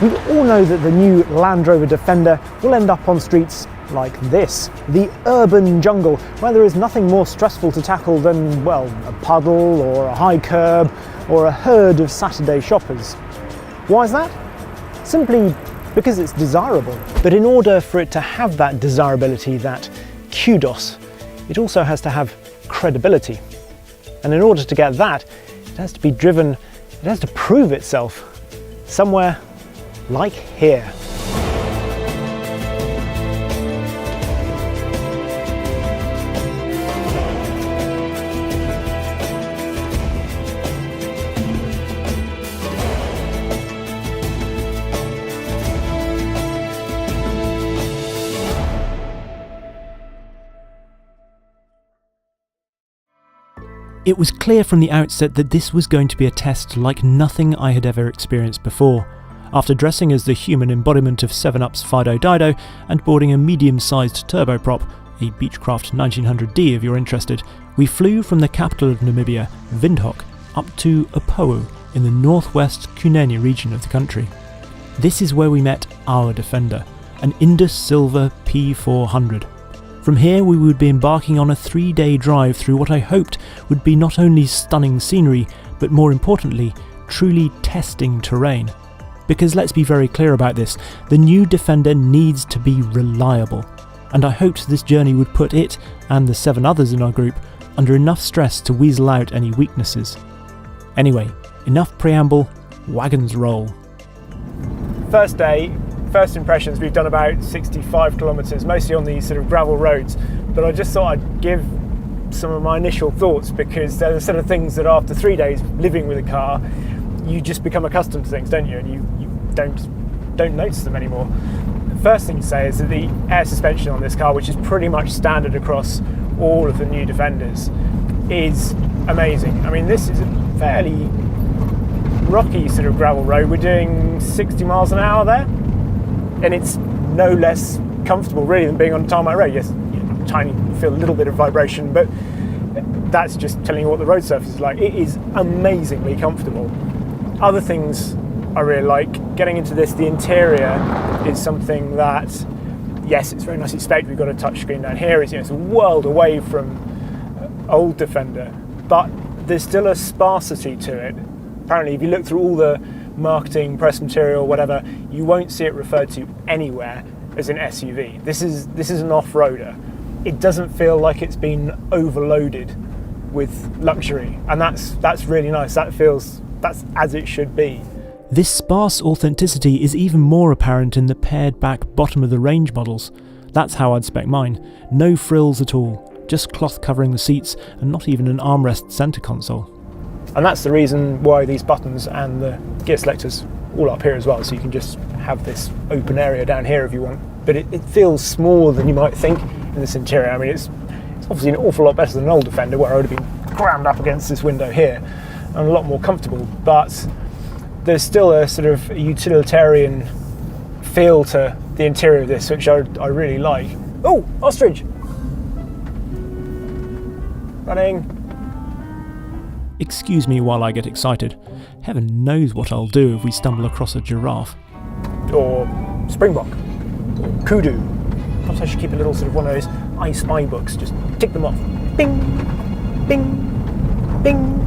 We all know that the new Land Rover Defender will end up on streets like this, the urban jungle, where there is nothing more stressful to tackle than, well, a puddle or a high curb or a herd of Saturday shoppers. Why is that? Simply because it's desirable. But in order for it to have that desirability, that kudos, it also has to have credibility. And in order to get that, it has to be driven, it has to prove itself somewhere like here. It was clear from the outset that this was going to be a test like nothing I had ever experienced before. After dressing as the human embodiment of 7-Up's Fido Dido and boarding a medium-sized turboprop, a Beechcraft 1900D if you're interested, we flew from the capital of Namibia, Windhoek, up to Opovo in the northwest Kunene region of the country. This is where we met our Defender, an Indus Silver P400. From here we would be embarking on a 3-day drive through what I hoped would be not only stunning scenery, but more importantly, truly testing terrain. Because let's be very clear about this, the new Defender needs to be reliable, and I hoped this journey would put it, and the 7 others in our group, under enough stress to weasel out any weaknesses. Anyway, enough preamble, wagons roll. First day, first impressions, we've done about 65 kilometres, mostly on these sort of gravel roads, but I just thought I'd give some of my initial thoughts, because they're the sort of things that after 3 days living with a car, you just become accustomed to things, don't you? And you don't notice them anymore. The first thing to say is that the air suspension on this car, which is pretty much standard across all of the new Defenders, is amazing. I mean, this is a fairly rocky sort of gravel road. We're doing 60 miles an hour there, and it's no less comfortable really than being on a tarmac road. Yes, you feel a little bit of vibration, but that's just telling you what the road surface is like. It is amazingly comfortable. Other things I really like, getting into this, the interior is something that, yes, it's very nicely spec'd. We've got a touchscreen down here. It's a world away from old Defender, but there's still a sparsity to it. Apparently, if you look through all the marketing, press material, whatever, you won't see it referred to anywhere as an SUV. This is an off-roader. It doesn't feel like it's been overloaded with luxury, and that's really nice. That's as it should be. This sparse authenticity is even more apparent in the pared back bottom of the range models. That's how I'd spec mine. No frills at all, just cloth covering the seats and not even an armrest centre console. And that's the reason why these buttons and the gear selectors all up here as well, so you can just have this open area down here if you want. But it feels smaller than you might think in this interior. I mean, it's obviously an awful lot better than an old Defender, where I would have been crammed up against this window here, and a lot more comfortable, but there's still a sort of utilitarian feel to the interior of this, which I really like. Oh, ostrich! Running. Excuse me while I get excited. Heaven knows what I'll do if we stumble across a giraffe. Or springbok. Or kudu. Perhaps I should keep a little sort of one of those I Spy books, just tick them off. Bing! Bing! Bing!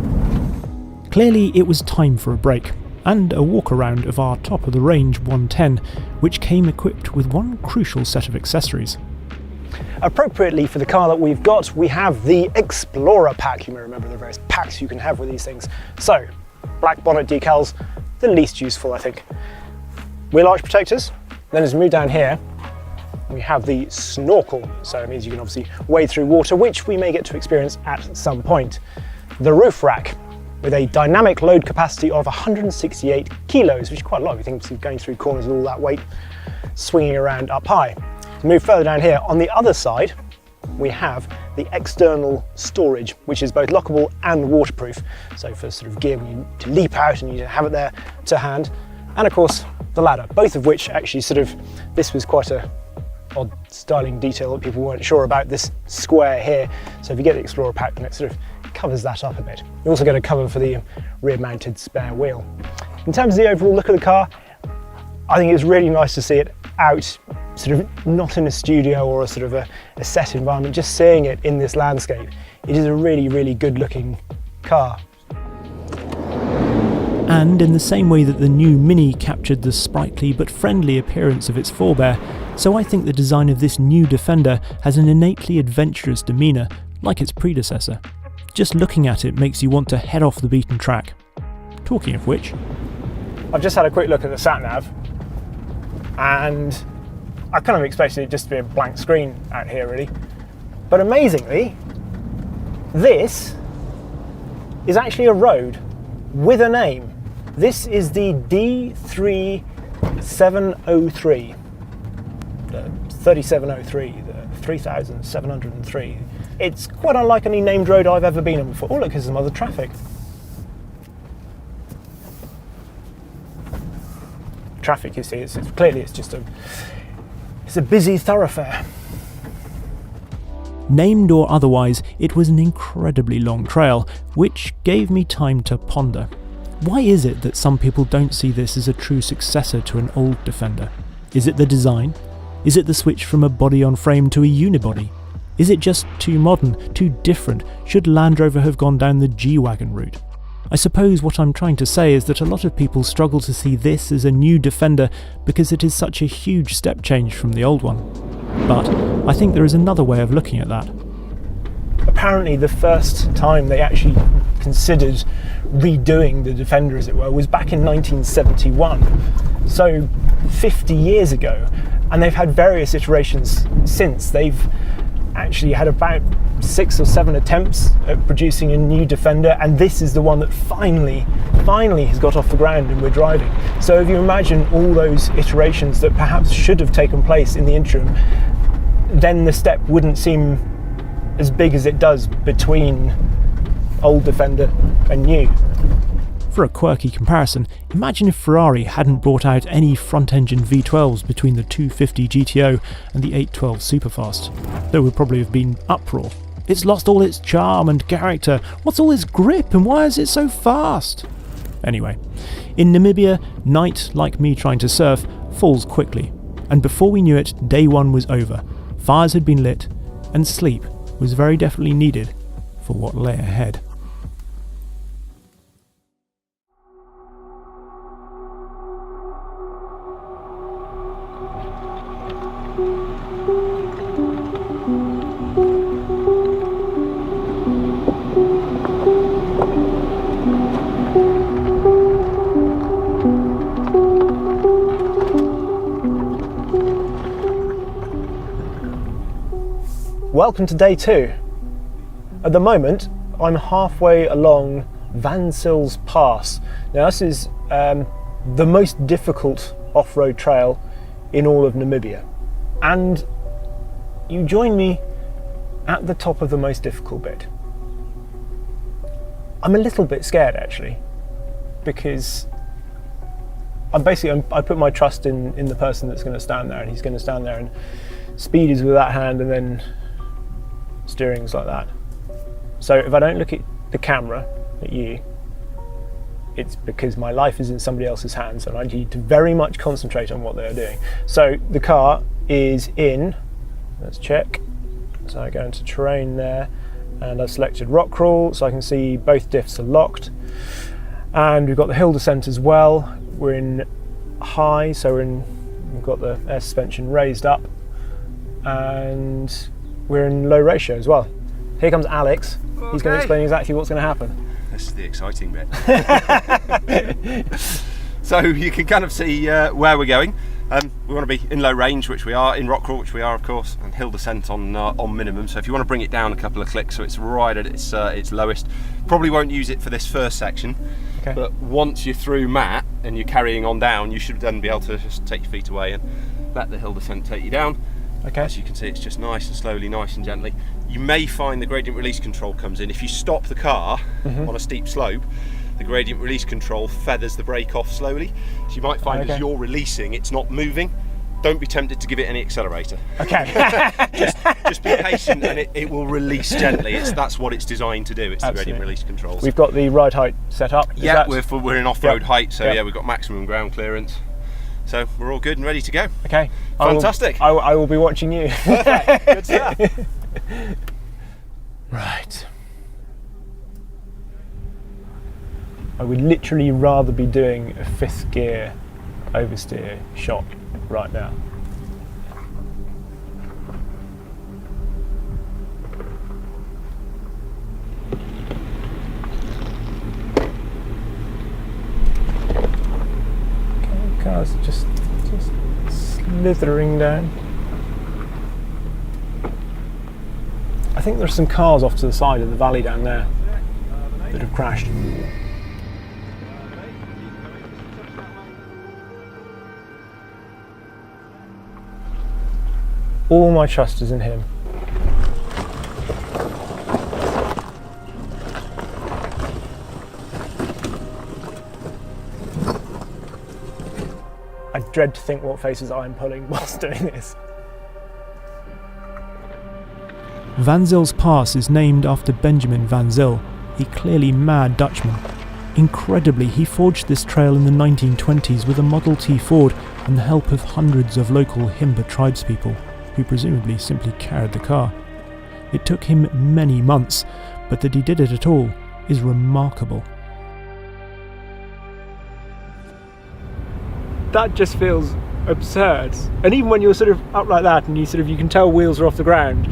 Clearly it was time for a break, and a walk around of our top of the range 110, which came equipped with one crucial set of accessories. Appropriately for the car that we've got, we have the Explorer pack. You may remember the various packs you can have with these things. So, black bonnet decals, the least useful I think. Wheel arch protectors. Then as we move down here, we have the snorkel. So it means you can obviously wade through water, which we may get to experience at some point. The roof rack, with a dynamic load capacity of 168 kilos, which is quite a lot. You think going through corners with all that weight swinging around up high. To move further down here, on the other side, we have the external storage, which is both lockable and waterproof. So for sort of gear, when you need to leap out and you have it there to hand. And of course, the ladder, both of which actually this was quite a odd styling detail that people weren't sure about, this square here. So if you get the Explorer pack, then it sort of covers that up a bit. You also get a cover for the rear mounted spare wheel. In terms of the overall look of the car, I think it's really nice to see it out, sort of not in a studio or a sort of a set environment, just seeing it in this landscape. It is a really, really good looking car. And in the same way that the new Mini captured the sprightly but friendly appearance of its forebear, so I think the design of this new Defender has an innately adventurous demeanour, like its predecessor. Just looking at it makes you want to head off the beaten track. Talking of which, I've just had a quick look at the sat-nav, and I kind of expected it just to be a blank screen out here really. But amazingly, this is actually a road with a name. This is the D3703, the 3703, the 3703. It's quite unlike any named road I've ever been on before. Oh look, there's some other traffic. Traffic, you see, it's just a busy thoroughfare. named or otherwise, it was an incredibly long trail, which gave me time to ponder. Why is it that some people don't see this as a true successor to an old Defender? Is it the design? Is it the switch from a body-on-frame to a unibody? Is it just too modern, too different? Should Land Rover have gone down the G-Wagon route? I suppose what I'm trying to say is that a lot of people struggle to see this as a new Defender because it is such a huge step change from the old one. But I think there is another way of looking at that. Apparently the first time they actually considered redoing the Defender, as it were, was back in 1971, so 50 years ago, and they've had various iterations since. They've actually had about 6 or 7 attempts at producing a new Defender, and this is the one that finally has got off the ground and we're driving. So if you imagine all those iterations that perhaps should have taken place in the interim, then the step wouldn't seem as big as it does between old Defender and new. For a quirky comparison, imagine if Ferrari hadn't brought out any front-engine V12s between the 250 GTO and the 812 Superfast. There would probably have been uproar. It's lost all its charm and character. What's all this grip and why is it so fast? Anyway, in Namibia, night, like me trying to surf, falls quickly. And before we knew it, day one was over. Fires had been lit, and sleep was very definitely needed for what lay ahead. Welcome to day 2. At the moment, I'm halfway along Van Sils Pass. Now this is the most difficult off-road trail in all of Namibia. And you join me at the top of the most difficult bit. I'm a little bit scared actually, because I put my trust in the person that's going to stand there, and he's going to stand there and speed is with that hand and then steering's like that. So if I don't look at the camera, at you, it's because my life is in somebody else's hands and I need to very much concentrate on what they're doing. So the car is in, let's check. So I go into terrain there and I've selected rock crawl, so I can see both diffs are locked. And we've got the hill descent as well. We're in high, so we've got the air suspension raised up, and we're in low ratio as well. Here comes Alex. Okay. He's going to explain exactly what's going to happen. This is the exciting bit. So you can kind of see where we're going. We want to be in low range, which we are, in rock crawl, which we are of course, and hill descent on minimum. So if you want to bring it down a couple of clicks so it's right at its lowest, probably won't use it for this first section. Okay. But once you're through Matt and you're carrying on down, you should then be able to just take your feet away and let the hill descent take you down. Okay. As you can see, it's just nice and slowly, nice and gently. You may find the gradient release control comes in. If you stop the car on a steep slope, the gradient release control feathers the brake off slowly. So you might find as you're releasing, it's not moving. Don't be tempted to give it any accelerator. Okay. just be patient and it will release gently. That's what it's designed to do. It's the gradient release controls. We've got the ride height set up. Yeah, we're in off-road height, so yeah, we've got maximum ground clearance. So we're all good and ready to go. Okay. Fantastic. I will be watching you. Perfect. Good stuff. Right. I would literally rather be doing a 5th gear oversteer shot right now. Okay, cars just slithering down. I think there's some cars off to the side of the valley down there that have crashed. All my trust is in him. I dread to think what faces I'm pulling whilst doing this. Van Zil's Pass is named after Benjamin Van Zyl, a clearly mad Dutchman. Incredibly, he forged this trail in the 1920s with a Model T Ford and the help of hundreds of local Himba tribespeople, who presumably simply carried the car. It took him many months, but that he did it at all is remarkable. That just feels absurd. And even when you're sort of up like that and you can tell wheels are off the ground,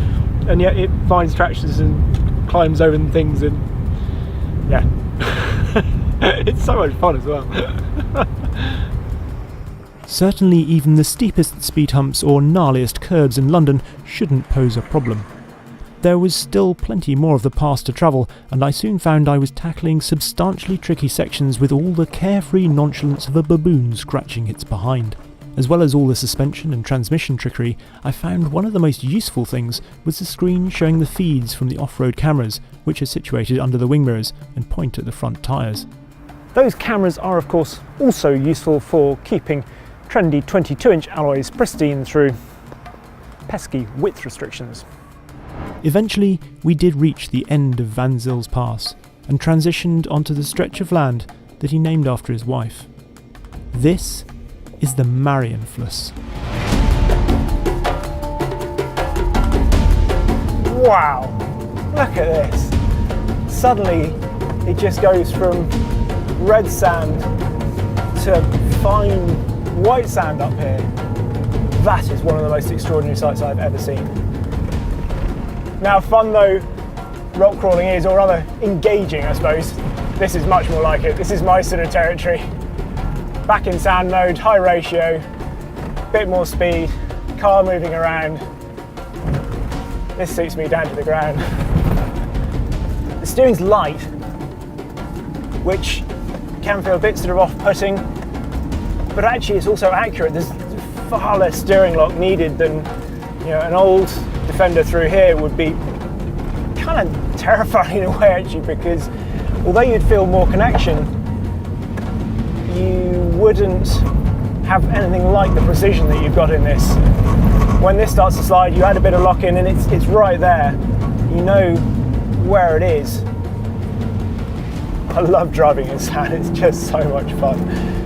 and yet it finds tractions and climbs over the things, and yeah. It's so much fun as well. Certainly even the steepest speed humps or gnarliest curves in London shouldn't pose a problem. There was still plenty more of the pass to travel, and I soon found I was tackling substantially tricky sections with all the carefree nonchalance of a baboon scratching its behind. As well as all the suspension and transmission trickery, I found one of the most useful things was the screen showing the feeds from the off-road cameras, which are situated under the wing mirrors and point at the front tyres. Those cameras are of course also useful for keeping trendy 22-inch alloys pristine through pesky width restrictions. Eventually, we did reach the end of Van Zil's Pass and transitioned onto the stretch of land that he named after his wife. This is the Marienfluss. Wow, look at this. Suddenly it just goes from red sand to fine white sand up here. That is one of the most extraordinary sights I've ever seen. Now, fun though rock crawling is, or rather engaging I suppose, this is much more like it. This is my sort of territory. Back in sand mode, high ratio, bit more speed, car moving around. This suits me down to the ground. The steering's light, which can feel a bit sort of off-putting, but actually it's also accurate. There's far less steering lock needed than, you know, an old Defender through here would be kind of terrifying in a way actually, because although you'd feel more connection, you wouldn't have anything like the precision that you've got in this. When this starts to slide, you add a bit of lock in and it's right there. You know where it is. I love driving in sand, it's just so much fun.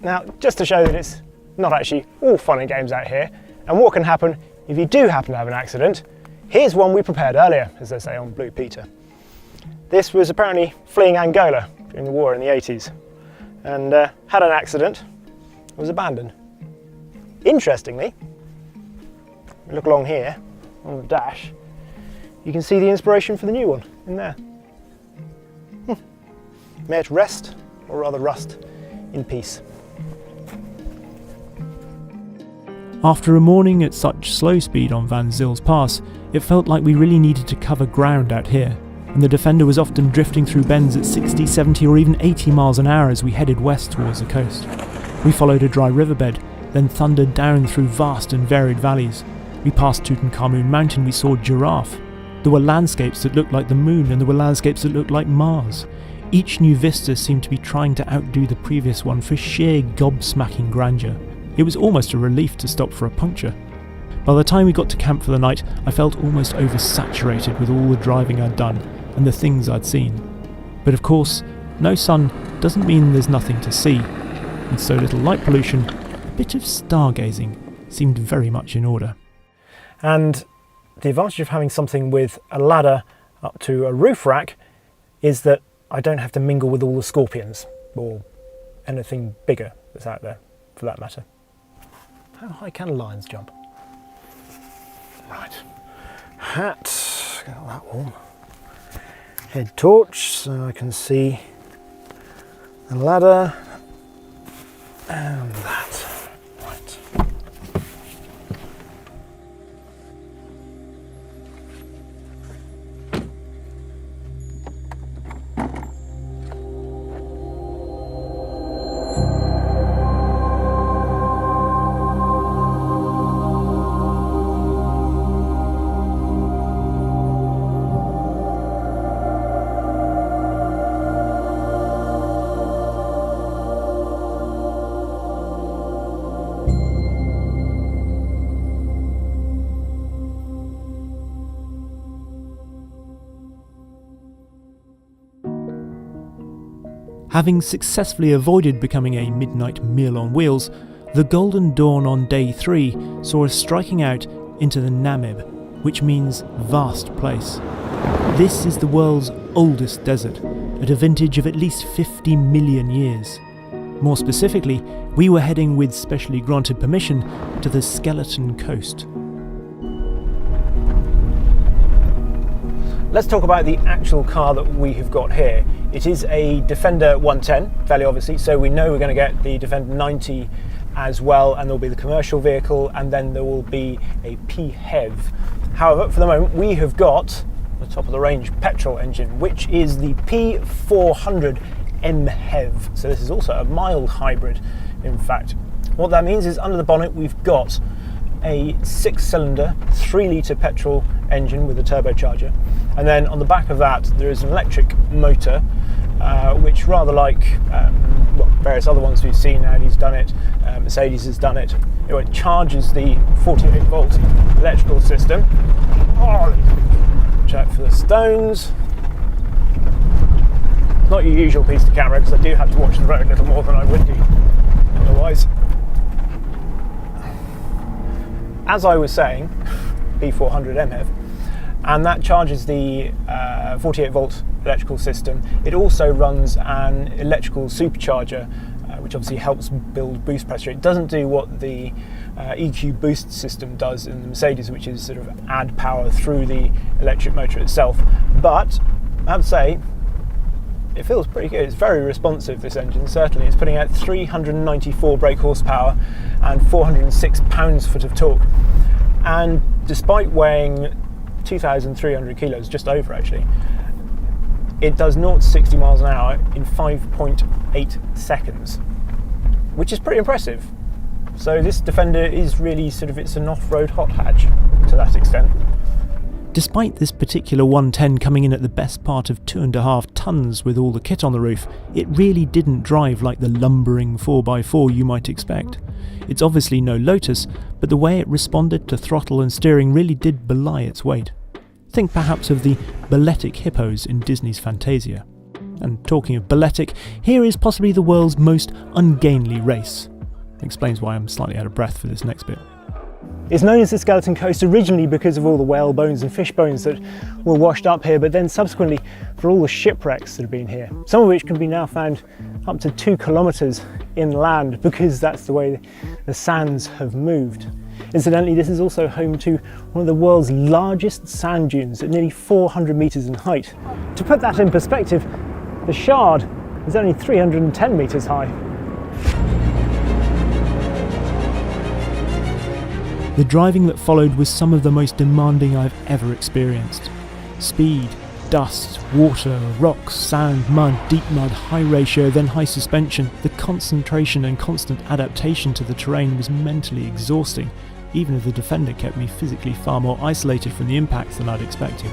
Now, just to show that it's not actually all fun and games out here, and what can happen if you do happen to have an accident, here's one we prepared earlier, as they say on Blue Peter. This was apparently fleeing Angola during the war in the 80s, and had an accident, was abandoned. Interestingly, if you look along here, on the dash, you can see the inspiration for the new one in there. May it rest, or rather rust, in peace. After a morning at such slow speed on Van Zil's Pass, it felt like we really needed to cover ground out here, and the Defender was often drifting through bends at 60, 70 or even 80 miles an hour as we headed west towards the coast. We followed a dry riverbed, then thundered down through vast and varied valleys. We passed Tutankhamun Mountain, we saw Giraffe. There were landscapes that looked like the moon, and there were landscapes that looked like Mars. Each new vista seemed to be trying to outdo the previous one for sheer gobsmacking grandeur. It was almost a relief to stop for a puncture. By the time we got to camp for the night, I felt almost oversaturated with all the driving I'd done and the things I'd seen. But of course, no sun doesn't mean there's nothing to see. With so little light pollution, a bit of stargazing seemed very much in order. And the advantage of having something with a ladder up to a roof rack is that I don't have to mingle with all the scorpions or anything bigger that's out there, for that matter. How high can lions jump? Right. Hat, got that one. Head torch so I can see the ladder and that. Right. Having successfully avoided becoming a midnight meal on wheels, the Golden Dawn on day 3 saw us striking out into the Namib, which means vast place. This is the world's oldest desert, at a vintage of at least 50 million years. More specifically, we were heading with specially granted permission to the Skeleton Coast. Let's talk about the actual car that we have got here. It is a Defender 110, fairly obviously, so we know we're going to get the Defender 90 as well, and there'll be the commercial vehicle, and then there will be a PHEV. However, for the moment, we have got the top of the range petrol engine, which is the P400 MHEV. So this is also a mild hybrid, in fact. What that means is under the bonnet we've got a 6-cylinder 3-litre petrol engine with a turbocharger, and then on the back of that there is an electric motor which, rather like various other ones we've seen, Audi's done it, Mercedes has done it, it charges the 48 volt electrical system. Check for the stones. Not your usual piece of camera, because I do have to watch the road a little more than I would do otherwise. As I was saying, P400 MHEV, and that charges the 48 volt electrical system. It also runs an electrical supercharger, which obviously helps build boost pressure. It doesn't do what the EQ boost system does in the Mercedes, which is sort of add power through the electric motor itself. But I have to say, it feels pretty good. It's very responsive, this engine, certainly. It's putting out 394 brake horsepower and 406 pounds-foot of torque. And despite weighing 2,300 kilos, just over actually, it does 0 to 60 miles an hour in 5.8 seconds, which is pretty impressive. So this Defender is really it's an off-road hot hatch to that extent. Despite this particular 110 coming in at the best part of 2.5 tonnes with all the kit on the roof, it really didn't drive like the lumbering 4x4 you might expect. It's obviously no Lotus, but the way it responded to throttle and steering really did belie its weight. Think perhaps of the balletic hippos in Disney's Fantasia. And talking of balletic, here is possibly the world's most ungainly race. Explains why I'm slightly out of breath for this next bit. It's known as the Skeleton Coast originally because of all the whale bones and fish bones that were washed up here, but then subsequently for all the shipwrecks that have been here, some of which can be now found up to 2 kilometres inland because that's the way the sands have moved. Incidentally, this is also home to one of the world's largest sand dunes at nearly 400 metres in height. To put that in perspective, the Shard is only 310 metres high. The driving that followed was some of the most demanding I've ever experienced. Speed, dust, water, rocks, sand, mud, deep mud, high ratio, then high suspension. The concentration and constant adaptation to the terrain was mentally exhausting, even if the Defender kept me physically far more isolated from the impacts than I'd expected.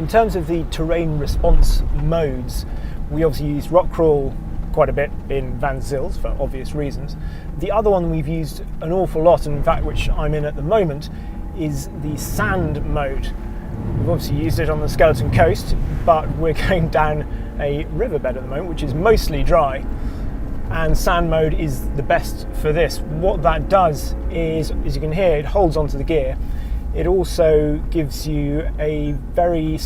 In terms of the terrain response modes, we obviously use rock crawl quite a bit in Van Zils for obvious reasons. The other one we've used an awful lot, and in fact which I'm in at the moment, is the sand mode. We've obviously used it on the Skeleton Coast, but we're going down a riverbed at the moment which is mostly dry, and sand mode is the best for this. What that does is, as you can hear, it holds onto the gear. It also gives you a very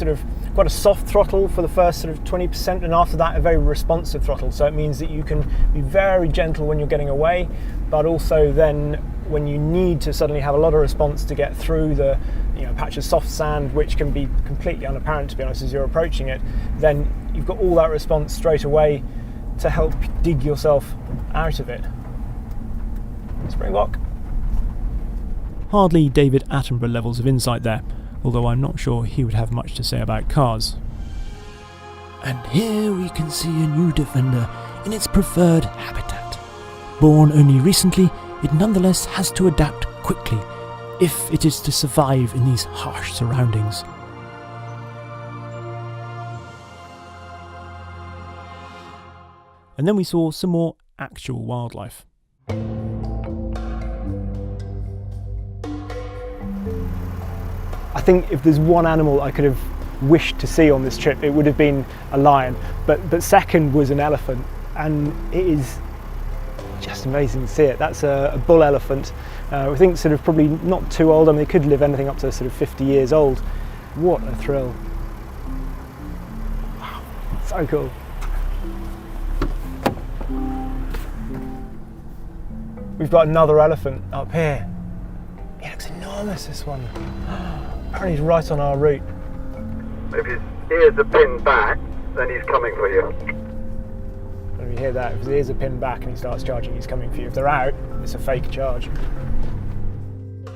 quite a soft throttle for the first 20%, and after that a very responsive throttle. So it means that you can be very gentle when you're getting away, but also then when you need to suddenly have a lot of response to get through the patch of soft sand, which can be completely unapparent, to be honest, as you're approaching it, then you've got all that response straight away to help dig yourself out of it. Springbok. Hardly David Attenborough levels of insight there, although I'm not sure he would have much to say about cars. And here we can see a new Defender in its preferred habitat. Born only recently, it nonetheless has to adapt quickly if it is to survive in these harsh surroundings. And then we saw some more actual wildlife. I think if there's one animal I could have wished to see on this trip, it would have been a lion, but second was an elephant, and it is just amazing to see it. That's a bull elephant. I think probably not too old. I mean, they could live anything up to 50 years old. What a thrill. Wow, so cool. We've got another elephant up here. He looks enormous, this one. Apparently he's right on our route. If his ears are pinned back, then he's coming for you. When we hear that, if his ears are pinned back and he starts charging, he's coming for you. If they're out, it's a fake charge.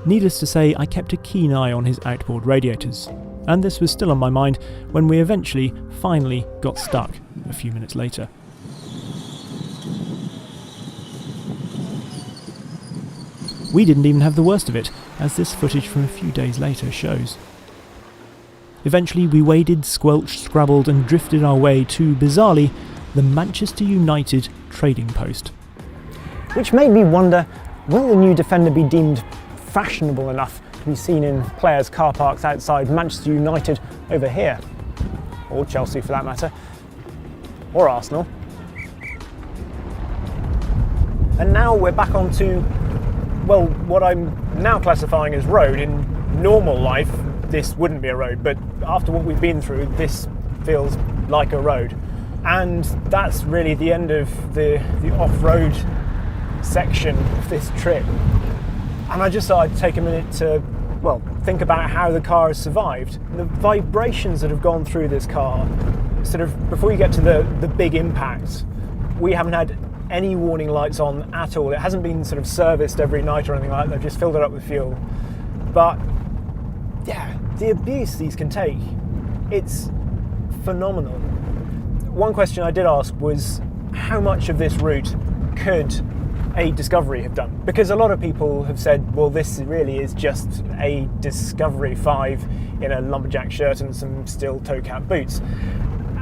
Needless to say, I kept a keen eye on his outboard radiators, and this was still on my mind when we eventually, finally, got stuck a few minutes later. We didn't even have the worst of it, as this footage from a few days later shows. Eventually we waded, squelched, scrabbled and drifted our way to, bizarrely, the Manchester United trading post. Which made me wonder, will the new Defender be deemed fashionable enough to be seen in players' car parks outside Manchester United over here? Or Chelsea for that matter. Or Arsenal. And now we're back onto, well, what I'm now classifying as road. In normal life, this wouldn't be a road, but after what we've been through, this feels like a road. And that's really the end of the off-road section of this trip. And I just thought I'd take a minute to, well, think about how the car has survived. The vibrations that have gone through this car, before you get to the big impact, we haven't had any warning lights on at all. It hasn't been serviced every night or anything like that. They've just filled it up with fuel. But yeah, the abuse these can take, it's phenomenal. One question I did ask was how much of this route could a Discovery have done? Because a lot of people have said, well, this really is just a Discovery 5 in a lumberjack shirt and some steel toe cap boots.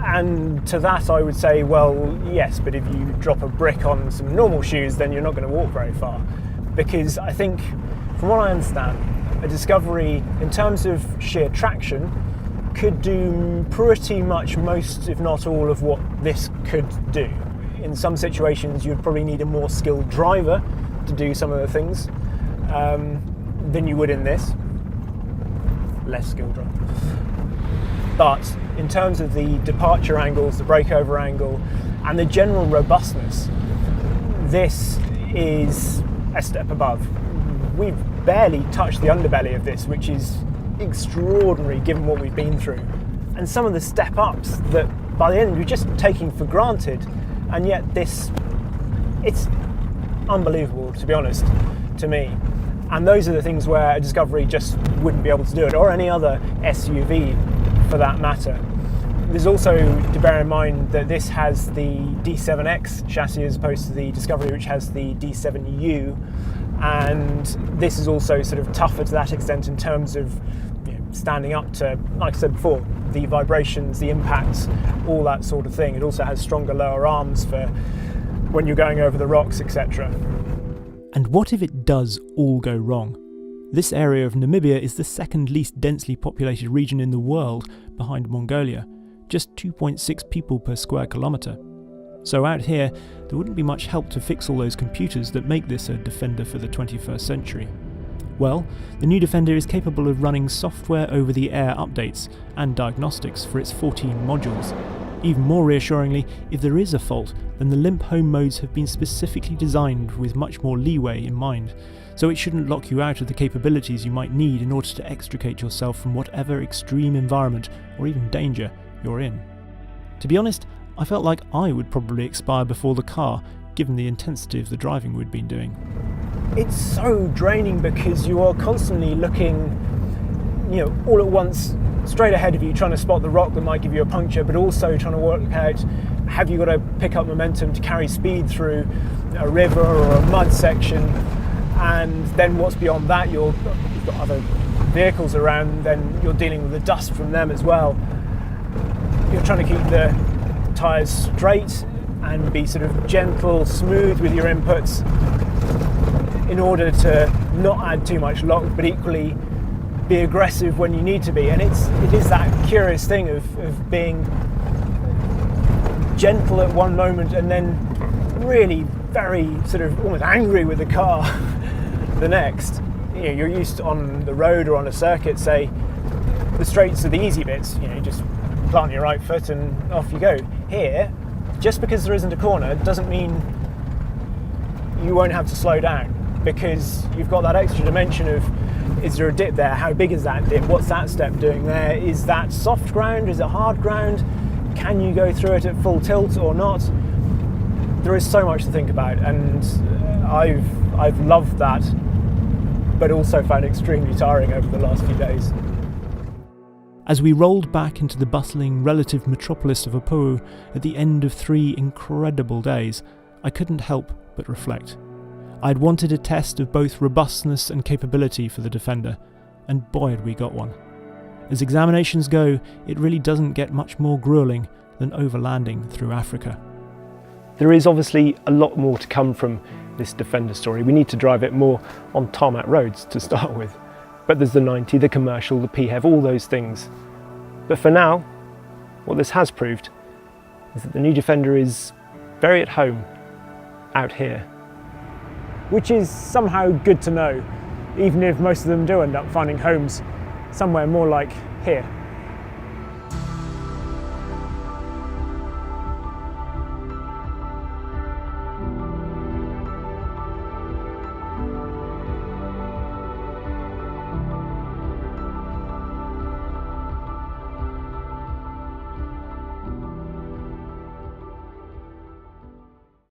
And to that I would say, well, yes, but if you drop a brick on some normal shoes, then you're not going to walk very far. Because I think, from what I understand, a Discovery, in terms of sheer traction, could do pretty much most, if not all, of what this could do. In some situations, you'd probably need a more skilled driver to do some of the things than you would in this. Less skilled driver. But in terms of the departure angles, the breakover angle, and the general robustness, this is a step above. We've barely touched the underbelly of this, which is extraordinary given what we've been through. And some of the step ups that by the end you're just taking for granted, and yet it's unbelievable, to be honest, to me. And those are the things where a Discovery just wouldn't be able to do it, or any other SUV for that matter. There's also to bear in mind that this has the D7X chassis as opposed to the Discovery, which has the D7U, and this is also tougher to that extent in terms of standing up to, like I said before, the vibrations, the impacts, all that sort of thing. It also has stronger lower arms for when you're going over the rocks, etc. And what if it does all go wrong? This area of Namibia is the second least densely populated region in the world, behind Mongolia, just 2.6 people per square kilometre. So out here, there wouldn't be much help to fix all those computers that make this a Defender for the 21st century. Well, the new Defender is capable of running software over-the-air updates and diagnostics for its 14 modules. Even more reassuringly, if there is a fault, then the limp home modes have been specifically designed with much more leeway in mind, so it shouldn't lock you out of the capabilities you might need in order to extricate yourself from whatever extreme environment or even danger you're in. To be honest, I felt like I would probably expire before the car, given the intensity of the driving we'd been doing. It's so draining because you are constantly looking, all at once straight ahead of you, trying to spot the rock that might give you a puncture, but also trying to work out, have you got to pick up momentum to carry speed through a river or a mud section? And then what's beyond that? You've got other vehicles around, then you're dealing with the dust from them as well. You're trying to keep the tyres straight and be sort of gentle, smooth with your inputs in order to not add too much lock, but equally be aggressive when you need to be. And it is that curious thing of being gentle at one moment and then really very sort of almost angry with the car the next. You're used to, on the road or on a circuit, say, the straights are the easy bits. You just plant your right foot and off you go. Here, just because there isn't a corner doesn't mean you won't have to slow down, because you've got that extra dimension of, is there a dip there? How big is that dip? What's that step doing there? Is that soft ground? Is it hard ground? Can you go through it at full tilt or not? There is so much to think about, and I've loved that, but also found it extremely tiring over the last few days. As we rolled back into the bustling relative metropolis of Apu at the end of 3 incredible days, I couldn't help but reflect. I'd wanted a test of both robustness and capability for the Defender, and boy had we got one. As examinations go, it really doesn't get much more gruelling than overlanding through Africa. There is obviously a lot more to come from this Defender story. We need to drive it more on tarmac roads to start with. But there's the 90, the commercial, the PHEV, all those things. But for now, what this has proved is that the new Defender is very at home out here. Which is somehow good to know, even if most of them do end up finding homes somewhere more like here.